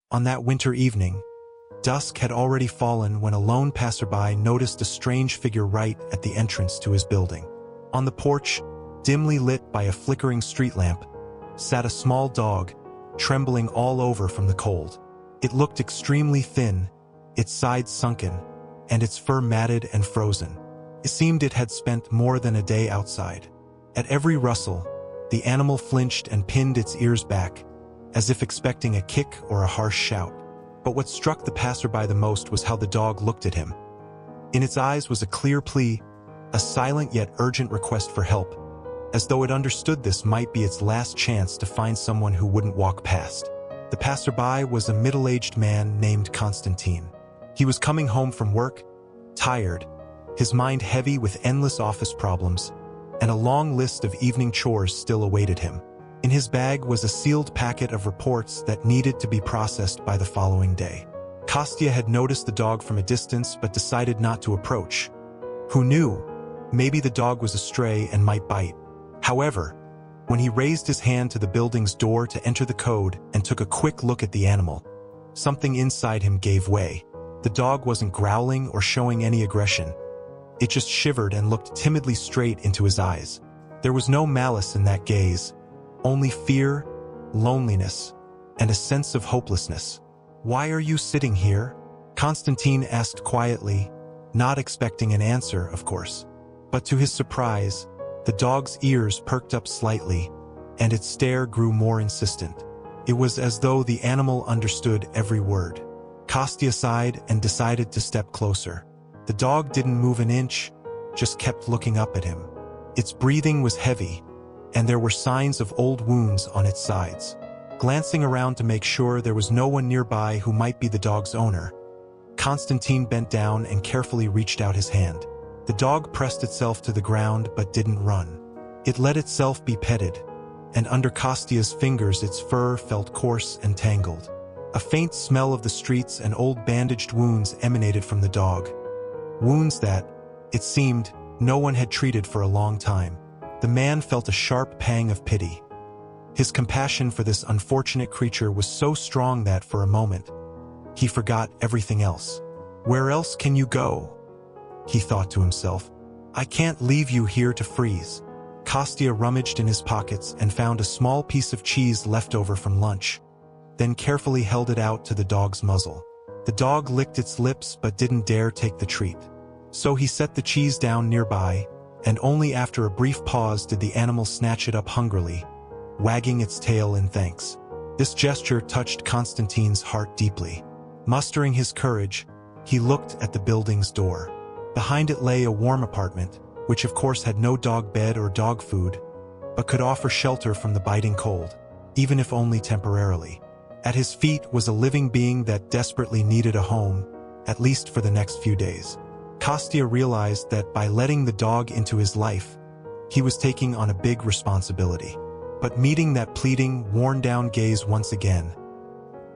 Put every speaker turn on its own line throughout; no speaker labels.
On that winter evening, dusk had already fallen when a lone passerby noticed a strange figure right at the entrance to his building. On the porch, dimly lit by a flickering street lamp, sat a small dog, trembling all over from the cold. It looked extremely thin, its sides sunken, and its fur matted and frozen. It seemed it had spent more than a day outside. At every rustle, the animal flinched and pinned its ears back, as if expecting a kick or a harsh shout. But what struck the passerby the most was how the dog looked at him. In its eyes was a clear plea, a silent yet urgent request for help, as though it understood this might be its last chance to find someone who wouldn't walk past. The passerby was a middle-aged man named Constantine. He was coming home from work, tired, his mind heavy with endless office problems, and a long list of evening chores still awaited him. In his bag was a sealed packet of reports that needed to be processed by the following day. Kostya had noticed the dog from a distance but decided not to approach. Who knew? Maybe the dog was a stray and might bite. However, when he raised his hand to the building's door to enter the code and took a quick look at the animal, something inside him gave way. The dog wasn't growling or showing any aggression. It just shivered and looked timidly straight into his eyes. There was no malice in that gaze, only fear, loneliness, and a sense of hopelessness. "Why are you sitting here?" Constantine asked quietly, not expecting an answer, of course. But to his surprise, the dog's ears perked up slightly, and its stare grew more insistent. It was as though the animal understood every word. Kostya sighed and decided to step closer. The dog didn't move an inch, just kept looking up at him. Its breathing was heavy, and there were signs of old wounds on its sides. Glancing around to make sure there was no one nearby who might be the dog's owner, Constantine bent down and carefully reached out his hand. The dog pressed itself to the ground but didn't run. It let itself be petted, and under Kostya's fingers its fur felt coarse and tangled. A faint smell of the streets and old bandaged wounds emanated from the dog. Wounds that, it seemed, no one had treated for a long time. The man felt a sharp pang of pity. His compassion for this unfortunate creature was so strong that, for a moment, he forgot everything else. "Where else can you go?" he thought to himself. "I can't leave you here to freeze." Kostya rummaged in his pockets and found a small piece of cheese left over from lunch, then carefully held it out to the dog's muzzle. The dog licked its lips but didn't dare take the treat. So he set the cheese down nearby, and only after a brief pause did the animal snatch it up hungrily, wagging its tail in thanks. This gesture touched Constantine's heart deeply. Mustering his courage, he looked at the building's door. Behind it lay a warm apartment, which of course had no dog bed or dog food, but could offer shelter from the biting cold, even if only temporarily. At his feet was a living being that desperately needed a home, at least for the next few days. Kostya realized that by letting the dog into his life, he was taking on a big responsibility. But meeting that pleading, worn-down gaze once again,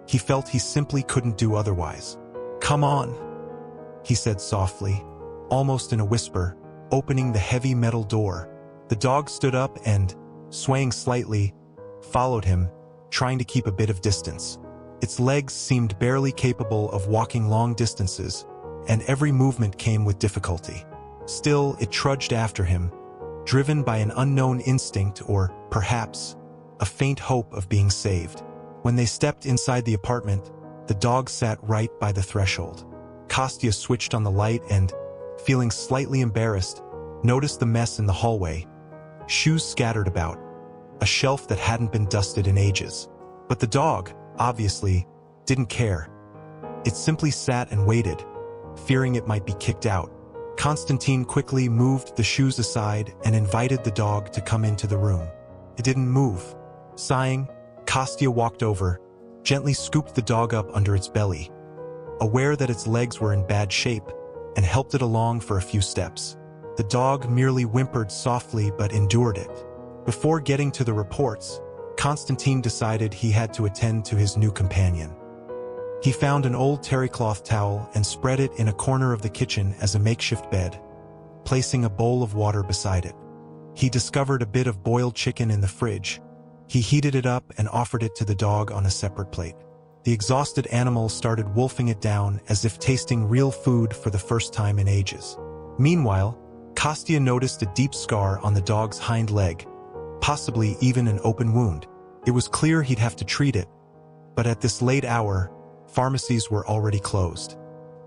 he felt he simply couldn't do otherwise. "Come on," he said softly, almost in a whisper, opening the heavy metal door. The dog stood up and, swaying slightly, followed him, trying to keep a bit of distance. Its legs seemed barely capable of walking long distances, and every movement came with difficulty. Still, it trudged after him, driven by an unknown instinct or, perhaps, a faint hope of being saved. When they stepped inside the apartment, the dog sat right by the threshold. Kostya switched on the light and, feeling slightly embarrassed, noticed the mess in the hallway. Shoes scattered about, a shelf that hadn't been dusted in ages. But the dog, obviously, didn't care. It simply sat and waited, fearing it might be kicked out. Constantine quickly moved the shoes aside and invited the dog to come into the room. It didn't move. Sighing, Kostya walked over, gently scooped the dog up under its belly, aware that its legs were in bad shape, and helped it along for a few steps. The dog merely whimpered softly but endured it. Before getting to the reports, Constantine decided he had to attend to his new companion. He found an old terrycloth towel and spread it in a corner of the kitchen as a makeshift bed, placing a bowl of water beside it. He discovered a bit of boiled chicken in the fridge. He heated it up and offered it to the dog on a separate plate. The exhausted animal started wolfing it down as if tasting real food for the first time in ages. Meanwhile, Kostya noticed a deep scar on the dog's hind leg, possibly even an open wound. It was clear he'd have to treat it, but at this late hour, pharmacies were already closed.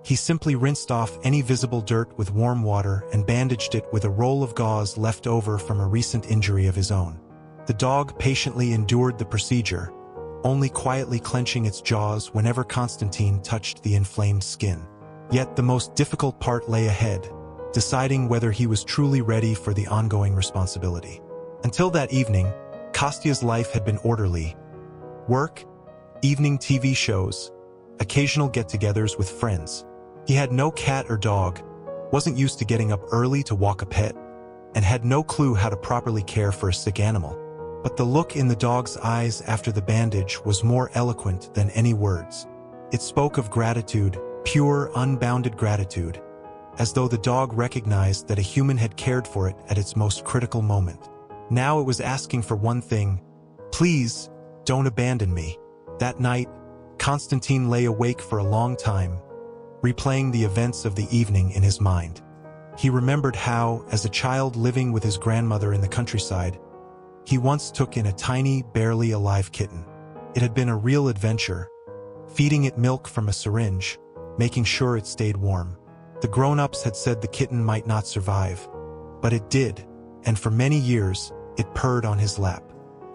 He simply rinsed off any visible dirt with warm water and bandaged it with a roll of gauze left over from a recent injury of his own. The dog patiently endured the procedure, only quietly clenching its jaws whenever Konstantin touched the inflamed skin. Yet the most difficult part lay ahead, deciding whether he was truly ready for the ongoing responsibility. Until that evening, Kostya's life had been orderly. Work, evening TV shows, occasional get-togethers with friends. He had no cat or dog, wasn't used to getting up early to walk a pet, and had no clue how to properly care for a sick animal. But the look in the dog's eyes after the bandage was more eloquent than any words. It spoke of gratitude, pure, unbounded gratitude, as though the dog recognized that a human had cared for it at its most critical moment. Now it was asking for one thing: please, don't abandon me. That night, Konstantin lay awake for a long time, replaying the events of the evening in his mind. He remembered how, as a child living with his grandmother in the countryside, he once took in a tiny, barely alive kitten. It had been a real adventure, feeding it milk from a syringe, making sure it stayed warm. The grown-ups had said the kitten might not survive, but it did, and for many years, it purred on his lap.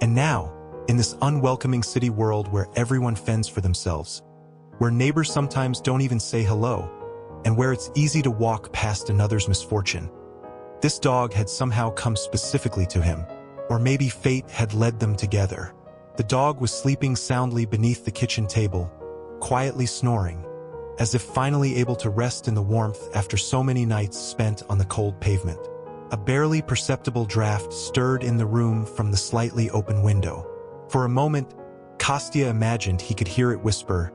And now, in this unwelcoming city world where everyone fends for themselves, where neighbors sometimes don't even say hello, and where it's easy to walk past another's misfortune, this dog had somehow come specifically to him. Or maybe fate had led them together. The dog was sleeping soundly beneath the kitchen table, quietly snoring, as if finally able to rest in the warmth after so many nights spent on the cold pavement. A barely perceptible draft stirred in the room from the slightly open window. For a moment, Kostya imagined he could hear it whisper,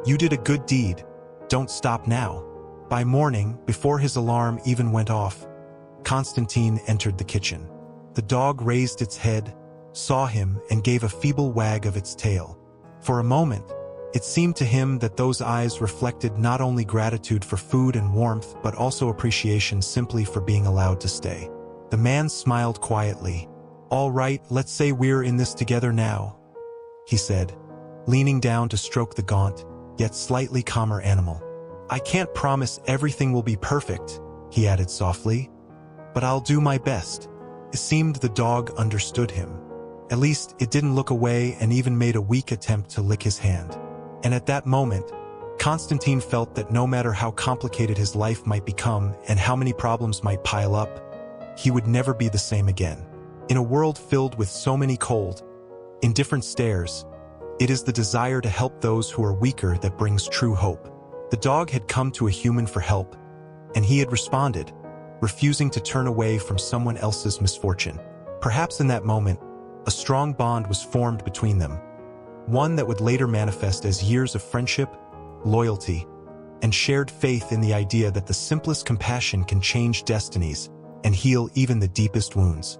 "You did a good deed. Don't stop now." By morning, before his alarm even went off, Konstantin entered the kitchen. The dog raised its head, saw him, and gave a feeble wag of its tail. For a moment, it seemed to him that those eyes reflected not only gratitude for food and warmth but also appreciation simply for being allowed to stay. The man smiled quietly. "All right, let's say we're in this together now," he said, leaning down to stroke the gaunt, yet slightly calmer animal. "I can't promise everything will be perfect," he added softly, "but I'll do my best." It seemed the dog understood him. At least, it didn't look away and even made a weak attempt to lick his hand. And at that moment, Konstantin felt that no matter how complicated his life might become and how many problems might pile up, he would never be the same again. In a world filled with so many cold, indifferent stares, it is the desire to help those who are weaker that brings true hope. The dog had come to a human for help, and he had responded, refusing to turn away from someone else's misfortune. Perhaps in that moment, a strong bond was formed between them, one that would later manifest as years of friendship, loyalty, and shared faith in the idea that the simplest compassion can change destinies and heal even the deepest wounds.